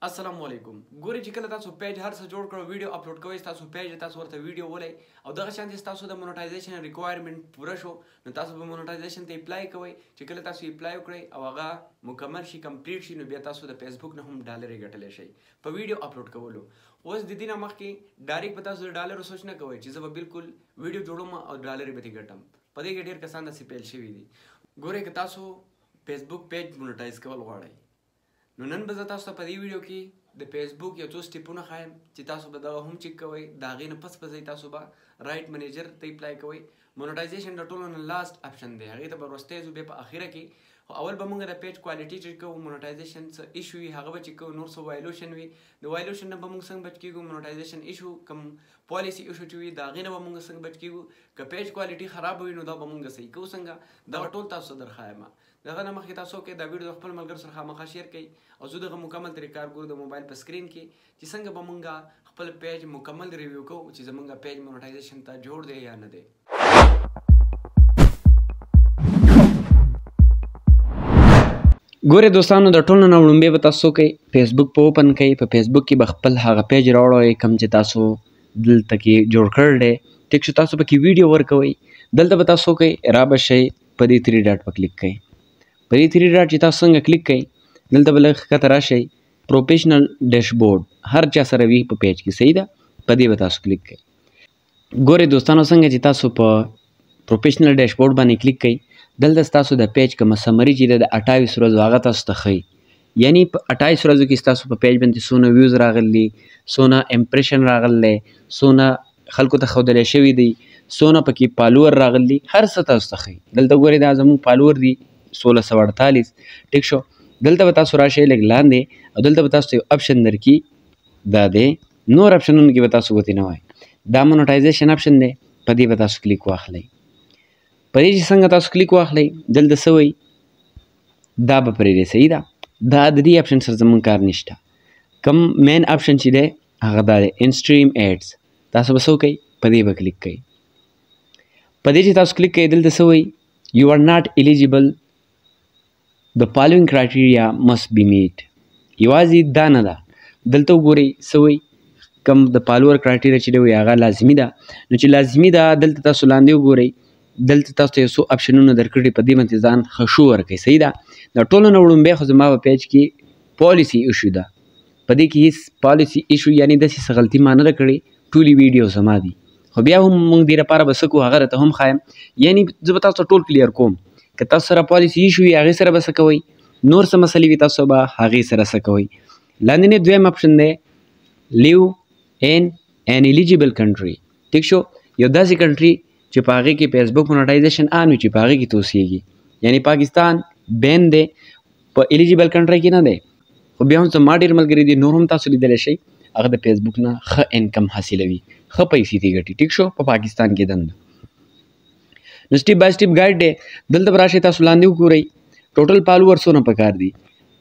السلام علیکم ګورئ چې کله تاسو پیج هر څه جوړ کړو ویډیو اپلوډ کوئ تاسو پیج تاسو ورته ویډیو ولئ او دغه شانتي تاسو د مونټایزیشن ریکوایرمنټ پوره شو نو تاسو به مونټایزیشن ته اپلای کوئ چې کله تاسو اپلای وکړئ او هغه مکمل شي کمپلیټ شي نو بیا تاسو د فیسبوک نه هم ډالرې ګټلی شئ په ویډیو اپلوډ کولو. اوس د دې نه مخکې ډایرکټ به تاسو د ډالرو سوچ نه کوئ چې زه به بالکل ویډیو جوړوم او ډالرې به ترې ګټم. په دې کې ډېر کسان داسې پیل شوي دي. ګورئ که تاسو فیسبوک پیج مونټایز کول غواړئ نو نن به زه تاسو ته په دې ویډیو کې د فیسبوک یو څو سټیپونه ښایم چې تاسو به دغه هم چیک کوئ. د هغې نه پس ځئ تاسو به رایټ منیجر ته اپلای کوئ. مونټایزیشن د ټولو نه لاست اپشن دی، هغې ته به وروستی ځو. بیا په اخره کې خو اول به موږ د پیج کوالټي چیک کوو، مونټایزیشن څه ایشو وي هغه به چیک کوو، نور څه وایلوشن وي د وایلوشن نه به موږ څنګه بچ کېږو، مونټایزیشن ایشو کوم پالیسي ایشو چې وي د هغې نه به موږ څنګه بچ کېږو. که پیج کوالټي خراب وي نو دا به موږ صحیح کوو څنګه، دغه ټول تاسو ته درښایم. دغه نه مخکې تاسو کې دا ویډیو د خپل ملګرو سره خامخا شیر کړئ او زه دغه مکمل طریقه کار ګورو د موبایل په سکرین کې چې څنګه به موږ خپل پیج مکمل ریویو کوو چې زموږ پیج مونټایزیشن ته جوړ دی یا نه دی. ګورئ دوستانو د ټولو نه وړومبی به تاسو کوئ فیسبوک په اوپن کوئ. په فیسبوک کې به خپل هغه پیج راوړئ کوم چې تاسو دلته کې جوړ کړی دی. ټیک شو، تاسو پکې ویډیو ورکوئ. دلته به تاسو کوئ را به شئ په دې 3 ډاټ په کلیک کوئ. په دې 3 ډاټ چې تاسو څنګه کلیک کوئ دلته به لږ ښکته راشئ پروفیشنل ډیشبورډ هر چا سره وي په پیج کې، صحیح ده، په دې به تاسو کلیک کوئ. ګورئ دوستانو څنګه چې تاسو په پروفیشنل ډیشبورډ باندې کلیک کوئ دلته ستاسو د پیج کومه سمري چې ده د 28 ورځو هغه تاسو ته ښیي. یعنی په 28 ورځو کې ستاسو په پیج باندې څونه ویوز راغلي، څونه امپریشن راغلی، څونه خلکو ته ښودلی شوي دي، څونه پکې فالوور راغلي، هر څه تاسو ته ښیي. دلته ګورئ دا زموږ فالوور دي 1648. ټیک شو، دلته به تاسو راشئ لږ لاندې او دلته به تاسو ته یو اپشن درکړي، دا دی نور اپشنونو کې به تاسو ګوتې نه وایئ. دا مونټایزیشن اپشن دی، په دې به تاسو کلیک واخلئ. په دې چې څنګه تاسو کلیک واخلئ دلته څه وایي دا به پرېږدئ، صحیح ده. دا د دې اپشن سره زموږ کار نشته. کوم مین اپشن چې دی هغه دا دی انسټریم ایډز. تاسو به څه وکئ په دې به کلیک کوئ. په دې چې تاسو کلیک کوئ دلته څه وایي یو آر ناٹ ایلیجیبل د فالوینګ کرایټیریا مسټ بی میټ. یوازې دا نه ده، دلته وګورئ څه وایي کوم د فالوور کرایټیریا چې دی هغه لازمي ده. نو چې لازمي ده دلته تاسو لاندې وګورئ، دلته تاسو ته یو څو اپشنونه درکړي، په دې باندې ځان ښه شو ورکړئ، صحیح ده. د ټولو نه وړومبی خو زما په پیج کې پالیسي ایشو ده. په دې کې هېڅ پالیسي ایشو یعنې داسې څه غلطي ما نه ده کړې، ټولې ویډیو زما دي. خو بیا هم موږ دې لپاره به څه کوو هغه راته هم ښایم. یعنې زه به تاسو ته ټول کلیر کوم. که تاسو سره پالیسي ایشو وي هغې سره به څه کوئ، نور څه مسلې وي تاسو به هغې سره څه کوئ. لاندې دویم اپشن دی لیو ان ان ایلیجیبل کنټري. ټیک شو، یو داسې کنټري چې په هغې کې فیسبوک مونټایزیشن آن وي چې په هغې کې ته اوسېږي. یعنې پاکستان بین دی، په ایلیجیبل کنټري کې نه دی. خو بیا هم زما ډېر ملګري دي نور هم تاسو لیدلی شئ هغه د فیسبوک نه ښه انکم حاصلوي، ښه پیسې ترې ګټي. ټیک شو، په پاکستان کې دنده. نو سټیپ بای سټیپ ګایډ دی. دلته به راشئ تاسو لاندې وګورئ ټوټل فالوور څونه پکار دي.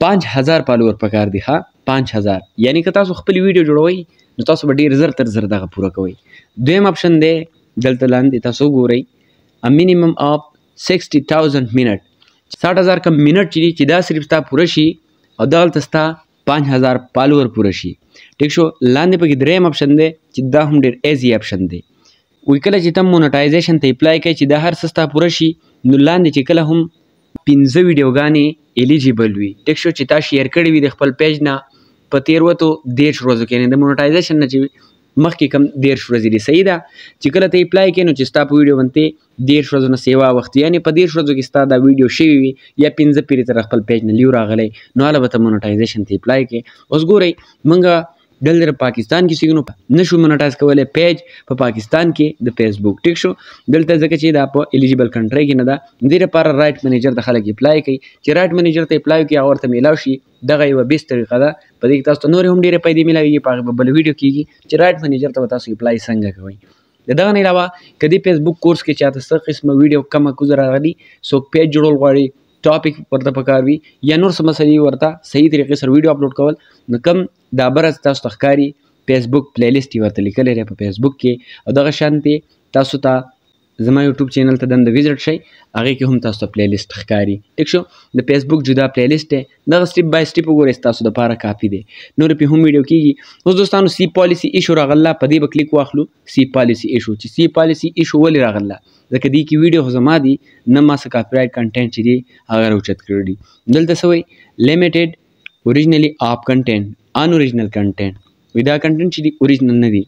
5000 فالوور پکار دي. ها 5000 یعنې که تاسو خپل ویډیو جوړوئ نو تاسو به ډېر زر تر زر دغه پوره کوئ. دویم اپشن دی دلته لاندې تاسو وګورئ ا مینیمم اف 60,000 منټ. 60,000 کم منټ چې دي چې دا صرف ستا پوره شي او دغلته ستا 5000 فالوور پوره شي. ټیک شو، لاندې پکې دریم اپشن دی چې دا هم ډېر ایزي اپشن دی. وایي کله چې ته مونټایزیشن ته اپلای کوې چې دا هر څه ستا پوره شي نو لاندې چې کله هم 15 ویډیوګانې ایلیجیبل وي. ټیک شو، چې تا شیر کړي وي د خپل پیج نه په 13 ورځو کې، یعنې د مونټایزیشن نه چې مخکې کم 13 ورځې دي، صحیح ده. چې کله ته اپلای کوې نو چې ستا په ویډیو باندې 13 ورځو نه سیوا وخت یعنې په 13 ورځو کې ستا دا ویډیو شوي وي یا 15 پورې تر خپل پیج نه لیو راغلی نو هله به ته مونټایزیشن ته اپلای کوې. اوس ګورئ موږ دلته پاکستان کې سیږو نه شو مونټایز کولی پیج په پاکستان کې د فیسبوک. ټیک شو، دلته ځکه چې دا په ایلیجیبل کنټري کې نه ده، دې لپاره رایټ منیجر ته خلک اپلای کوي. چې رایټ منیجر ته اپلای وکړي هغه ورته میلاو شي، دغه یوه بیسټ طریقه ده. په دې کې تاسو ته نورې هم ډېرې پیسې میلاویږي، په هغې به بله ویډیو کېږي چې رایټ منیجر ته به تاسو اپلای څنګه کوئ. د دغه نه علاوه که دې فیسبوک کورس کې چاته څه قسمه ویډیو کمه کوزه راغلي، څوک پیج جوړول غواړي، ټاپک ورته پکار وي یا نور څه مسلې ورته صحیح طریقې سره ویډیو اپلوډ کول، نو کوم دا برعکس تاسو ته ښکاري فیسبوک پلی لیست یې ورته لیکلی دی په فیسبوک کې. او دغه شانتې تاسو ته زما یوټیوب چینل ته دنده وزټ شئ، هغې کې هم تاسو ته پلی لیست ښکاري. ټیک شو. د فیسبوک جدا پلی لیست دی، دغه سټیپ بای سټیپ وګورئ، ستاسو دپاره کافي دی. نور پې هم ویډیو کېږي. اوس دوستانو سی پالیسي ایشو راغله، په دې به کلیک واخلو. سی پالیسي ایشو، چې سی پالیسي ایشو ولې راغله؟ ځکه دې کې ویډیو خو زما دي، نه ما څه کاپي رایټ کنټینټ چې دي هغه راوچت کړي دي. دلته څه وایي؟ لیمیټډ اوریجنلی آپ کنټینټ ان اوریجنل کنټینټ، وایي دا کنټینټ چې دي اوریجنل نه دي،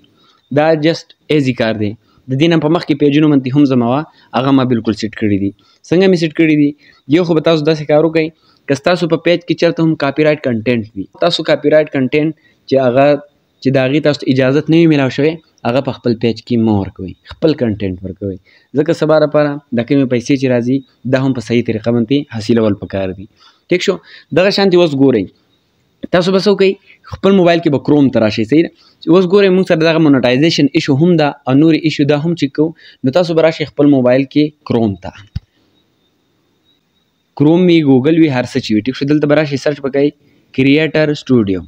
دا جسټ ایزي کار دی. د دې نه په مخکې پیجونو منتې هم زما وه، هغه ما بالکل سیټ کړي دي. څنګه مې سیټ کړي دي؟ یو خو به تاسو داسې کار وکړئ، که ستاسو په پیج کې چېرته هم کاپي رایټ کنټینټ وي، تاسو کاپي رایټ کنټینټ چې هغه چې د هغې تاسو ته اجازت نه وي میلاو شوی، هغه په خپل پیج کې مه ورکوئ، خپل کنټینټ ورکوئ، ځکه سبا لپاره د کومې پیسې چې راځي دا هم په صحیح طریقه باندې حاصلول پکار دي. ټیک شو. دغه شانتې اوس ګورئ، تاسو به څه وکئ؟ خپل موبایل کې به کروم ته راشئ. صحیح ده. اوس ګورئ موږ سره دغه مونټایزیشن ایشو هم ده او نورې ایشو دا هم چیک کوو. نو تاسو به راشئ خپل موبایل کې کروم ته، کروم وي، ګوګل وي، هر څه چې وي. ټیک شو. دلته به راشئ سرچ به کوئ کریټر سټوډیو.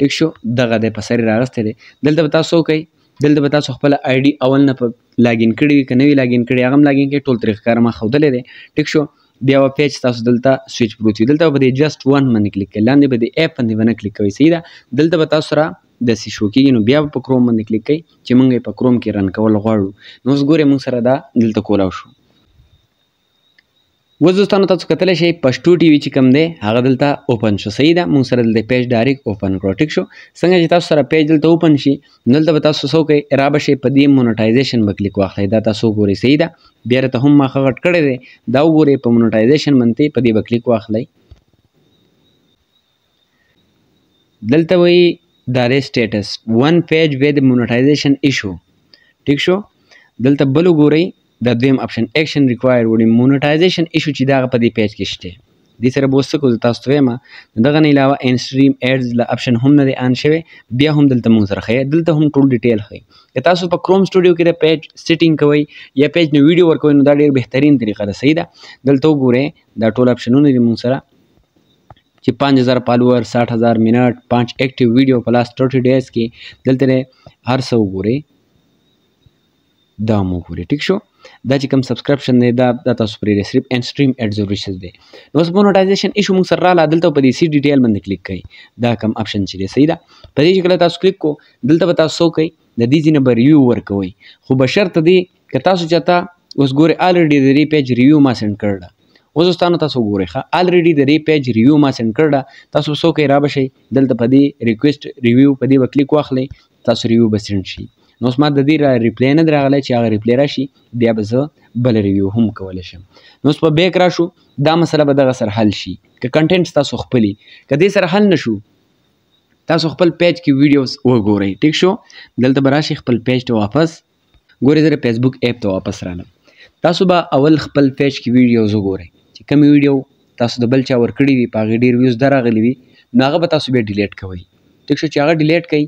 ټیک شو. دغه دی په سر یې راغستی دی. دلته به تاسو وکئ، دلته به تاسو خپله آی ډي اول نه په لاګین کړي وي، که نه وي لاګین کړي هغه هم لاګین کړئ، ټول طریقه کار ما ښودلی دی. ټیک شو. بیا به پیج تاسو دلته سویچ پروت وي، دلته به د جسټ ون باندې کلیک کوئ، لاندې به د ایپ باندې به نه کلیک کوئ. صحیح ده. دلته به تاسو سره داسې شو کېږي، نو بیا به په کروم باندې کلیک کوئ چې موږ یې په کروم کې رن کول غواړو. نو اوس ګورئ موږ سره دا دلته کولی شو. اوس دوستانو تاسو کتلی شئ پښتو ټي وي چې کوم دی هغه دلته اوپن شو. صحیح ده. موږ سره دلته پیج ډایرکټ اوپن کړو. ټیک شو. څنګه چې تاسو سره پیج دلته اوپن شي، دلته به تاسو څه وکئ؟ را به شئ په دې مونټایزیشن به کلیک واخلئ. دا تاسو وګورئ. صحیح ده. بیا راته هم ما ښه غټ کړی دی، دا وګورئ په مونټایزیشن باندې په دې به کلیک واخلئ. دلته وایي دا دی سټیټس ون پیج ود مونټایزیشن ایشو. ټیک شو. دلته بل وګورئ، دا دویم اپشن ایکشن ریکوایر وړي مونټایزیشن ایشو چې دا په دې پیج کې شته. دې سره به اوس څه کوو؟ زه تاسو ته وایم دغه نه علاوه انسټریم ایډز له اپشن هم نه دی آن شوی، بیا هم دلته موږ سره ښیي، دلته هم ټول ډیټیل ښیي. که تاسو په کروم سټوډیو کې د پیج سیټینګ کوئ یا پیج نه ویډیو ورکوئ، نو دا ډېر بهترین طریقه ده. صحیح ده. دلته وګورئ دا ټول اپشنونه دي موږ سره چې 5000 فالوور، 60,000 منټ، 5 ایکټیو ویډیو په لاست 30 ډیز کې. دلته هر څه وګورئ، دا مو وګورئ. ټیک شو. دا چې کوم سبسکرپشن دی دا تاسو پرې صرف انسټریم ایډز ریچز دی. نو اوس مونټایزیشن ایشو موږ سره راغله، دلته په دې سی ډیټیل باندې کلیک کوئ، دا کوم اپشن چې دی. صحیح ده. په دې چې کله تاسو کلیک کو، دلته به تاسو څه وکئ؟ د دې ځینې به ریویو ورکوئ، خو بشرط دی که تاسو چاته اوس ګورئ الریډي د دې پیج ریویو ما سینډ کړی ده. اوس دوستانو تاسو وګورئ ښه، الریډي د دې پیج ریویو ما سینډ کړی ده. تاسو څه وکئ؟ را به شئ دلته په دې ریکویسټ ریویو په دې به کلیک واخلئ، تاسو ریویو به سینډ شي. نو اوس ما د دې ریپلی نه دی راغلی چې هغه ریپلی راشي، بیا به زه بل ریویو هم کولی شم. نو اوس په بیک راشو، دا مسله به دغه سره حل شي. که کنټینټ ستاسو خپلي، که دې سره حل نه شو، تاسو خپل پیج کې ویډیوز وګورئ. ټیک شو. دلته به راشئ خپل پیج ته واپس. ګورئ زه د فیسبوک ایپ ته واپس رالم. تاسو به اول خپل پیج کې ویډیوز وګورئ چې کومې ویډیو تاسو د بل چا ورکړي وي، په هغې ډېر ویوز درغلي وي، نو هغه به تاسو بیا ډیلیټ کوئ. ټیک شو. چې هغه ډیلیټ کوئ،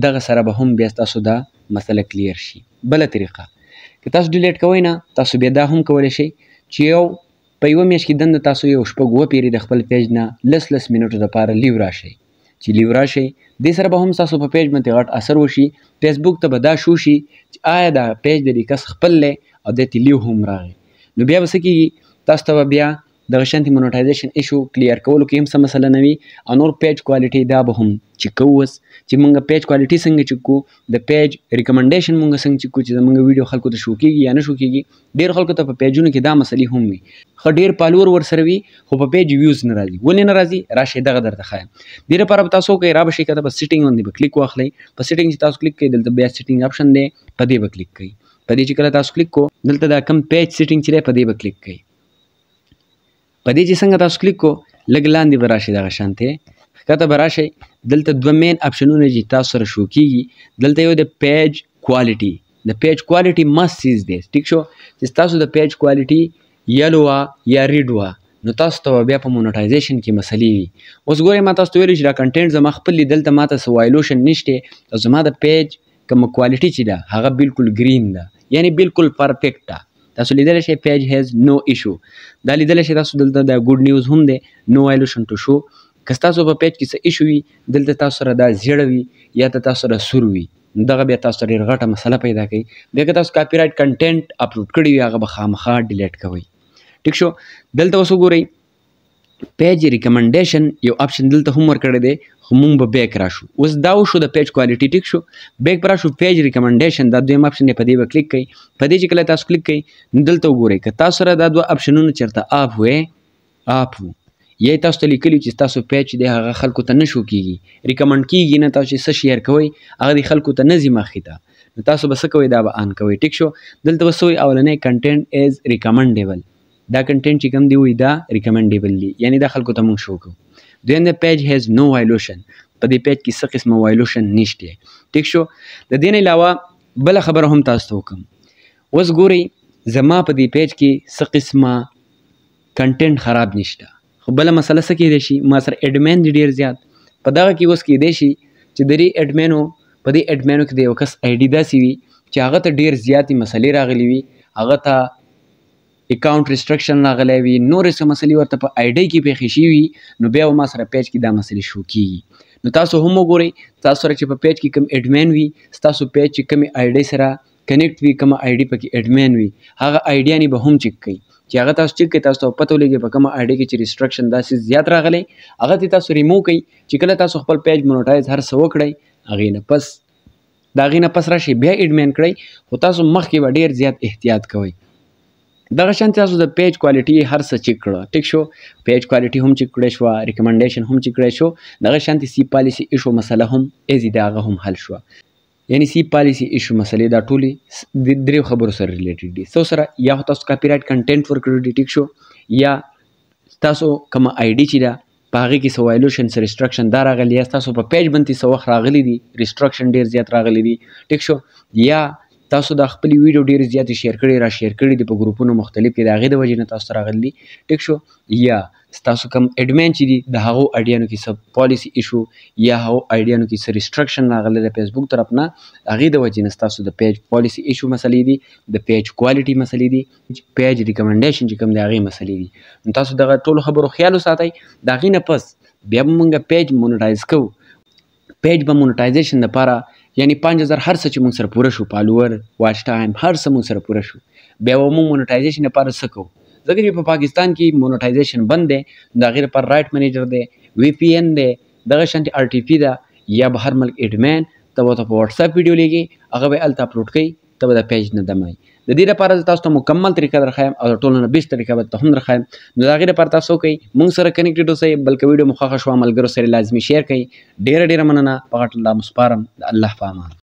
دغه سره به هم بیا تاسو دا مسله کلیر شي. بله طریقه که تاسو ډیلیټ کوئ نه، تاسو بیا دا هم کولی شئ چې یو په یوه میاشت کې دنده تاسو یو شپږ اووه پیرې د خپل پیج نه لس منټو دپاره لیو راشئ. چې لیو راشئ، دې سره به هم ستاسو په پیج باندې غټ اثر وشي. فیسبوک ته به دا شو شي چې آیا دا پیج د دې کس خپل دی او دې ته لیو هم راغی. نو بیا به څه کېږي؟ تاسو ته به بیا دغه شانتې مونټایزیشن ایشو کلیر کولو کې هم څه مسله نه وي، او نور پیج کوالټي دا به هم چیک کوو. اوس چې موږ پیج کوالټي څنګه چیک کوو، د پیج ریکمنډیشن موږ څنګه چیک کوو چې زموږ ویډیو خلکو ته شو کېږي یا نه شو کېږي. ډېر خلکو ته په پیجونو کې دا مسلې هم وي، ښه ډېر فالوور ورسره وي خو په پیج ویوز نه راځي. ولې نه راځي؟ راشئ دغه درته ښایم. دې لپاره به تاسو وکئ، را به شئ که ته په سیټینګ باندې به کلیک واخلئ. په سیټینګ چې تاسو کلیک کوئ، دلته بیا سیټینګ اپشن دی، په دې به کلیک کوئ. په دې چې کله تاسو کلیک کو، دلته دا کم پیج سیټینګ چې دی په دې به کلیک کوئ. په دې چې څنګه تاسو کلیک کو، لږ لاندې به راشئ، دغه شانتې ښکته به راشئ. دلته دوه مین اپشنونه چې تاسو سره شو کېږي، دلته یو د پیج کوالټي. د پیج کوالټي مست چیز دی. ټیک شو. چې تاسو د پیج کوالټي یلو وه یا ریډ وه، نو تاسو ته بیا په مونټایزیشن کې مسلې وي. اوس ګورئ ما تاسو ته ویلي چې دا کنټینټ زما خپل دی، دلته ما ته څه وایلوشن نشته، او زما د پیج کومه کوالټي چې ده هغه بالکل ګرین ده، یعنی بالکل پرفیکټ ده. تاسو لیدلی شئ پیج هیز نو ایشو، دا لیدلی شئ تاسو دلته دا ګوډ نیوز هم دی، نو وایلوشن ټو شو. که ستاسو په پیج کې څه ایشو وي، دلته تاسو سره دا زیړه وي یا ته تاسو سره سور وي، دغه بیا تاسو ته ډېر غټه مسله پیدا کوي. بیا که تاسو کاپي رایټ کنټینټ اپلوډ کړي وي هغه به خامخا ډیلیټ کوئ. ټیک شو. دلته اوس وګورئ پیج ریکمنډیشن یو اپشن دلته هم ورکړی دی خو مونږ به بیک راشو. اوس دا وشو د پیج کوالټي. ټیک شو. بیک به راشو پیج ریکمنډیشن دا دویم اپشن دی په دې به کلیک کوئ. په دې چې کله تاسو کلیک کوئ نو دلته وګورئ که تاسو سره دا دوه اپشنونه چېرته اپ وو یا تاسو ته لیکلي چې تاسو پیج دی هغه خلکو ته نه شو کېږي ریکمنډ کېږي نه تاسو چې څه شیر کوئ هغه د خلکو ته نه ځي مخې ته نو تاسو به څه کوئ دا به آن کوئ. ټیک شو. دلته به څه وایي اولنی کنټینټ ایز ریکمنډیبل دا کنټینټ چې کوم دی وایي دا ریکمنډیبل دی یعنی دا خلکو ته موږ شو کوو. دویم د پیج هیز نو وایلوشن په دې پیج کې څه قسمه وایلوشن نشته. ټیک شو. د دې نه علاوه بله خبره هم تاسو ته وکړم. اوس ګورئ زما په دې پیج کې څه قسمه کنټینټ خراب نشته خو بله مسله څه کیدی شي ما سره اډمین دی ډېر زیات په دغه کې اوس کیدی شي چې د دې اډمینو په دې اډمینو کې د یو کس آی ډي داسې وي چې هغه ته ډېر زیاتې مسلې راغلي وي هغه ته اکاونټ ریسټرکشن راغلی وي نورې څه مسلې ورته په آی ډي کې پېښې شوي وي نو بیا به ما سره پیج کې دا مسلې شو کېږي. نو تاسو هم وګورئ تاسو سره چې په پیج کې کوم اډمین وي ستاسو پیج چې کومې آی ډي سره کنیکټ وي کومه آی ډي پکې اډمین وي هغه آی ډي یعنې به هم چک کوئ چې هغه تاسو چک کوئ تاسو ته پته ولګي په کومه آی ډي کې چې ریسټرکشن داسې زیات راغلی هغه ته تاسو ریموو کوئ چې کله تاسو خپل پیج مونوټایز هر څه وکړئ هغې نه پس د هغې نه پس راشئ بیا اډمین کړئ خو تاسو مخکې به ډېر زیات احتیاط کوئ. دغه شانتې تاسو د پیج کوالټي هر څه چک کړه. ټیک شو. پیج کوالټي هم چک کړی شوه ریکمنډیشن هم چک کړی شو. دغه شانتې سی پالیسي ایشو مسله هم ایزي د هغه هم حل شوه. یعنی سی پالیسي ایشو مسلې دا ټولې د دریو خبرو سره ریلیټډ دي. څو سره یا خو تاسو کاپي رایټ کنټینټ ورکړی دي. ټیک شو. یا تاسو کومه آی ډي چې ده په هغې کې څه وایلوشن څه ریسټرکشن دا راغلی یا تاسو په پیج باندې څه وخت راغلی دي ریسټرکشن ډېر زیات راغلی دي. ټیک شو. یا تاسو د خپلې ویډیو ډېرې زیاتې شیر کړي را شیر کړي دي په ګروپونو مختلف کې د هغې د وجې نه تاسو ته راغلي دي. ټیک شو. یا ستاسو کوم اډمین چې دي د هغو آیډیانو کې څه پالیسي ایشو یا هغو آیډیانو کې څه ریسټرکشن راغلی د فیسبوک طرف نه هغې د وجې نه ستاسو د پیج پالیسي ایشو مسلې دي د پیج کوالټي مسلې دي پیج ریکمنډیشن چې کوم دی هغې مسلې دي. نو تاسو دغه ټولو خبرو خیال وساتئ. د هغې نه پس بیا به مونږ پیج مونټایز کوو. پیج به مونټایزیشن دپاره یعنی 5000 هر څه چې مونږ سره پوره شو فالوور واچ ټایم هر څه مونږ سره پوره شو بیا به مونږ مونټایزیشن لپاره څه کوو ځکه چې په پاکستان کې مونټایزیشن بند دی د هغې لپاره رایټ منیجر دی وی پی این دی دغه شانتې آر ټي پي ده یا به هر ملک اډمین ته به ورته په وټساپ ویډیو لیږي هغه به یې هلته اپلوډ کوي ته به د پیج نه دموي. د دې لپاره زه تاسو ته مکمل طریقه درښایم او د ټولو نه بیسټ طریقه به ته هم درښایم. نو د هغې لپاره تاسو وکئ موږ سره کنیکټډ اوسئ بلکې ویډیو مو خوښه شوه ملګرو سره لازمي شیر کړئ. ډېره ډېره مننه په غټ الله مو سپارم. د الله په امان.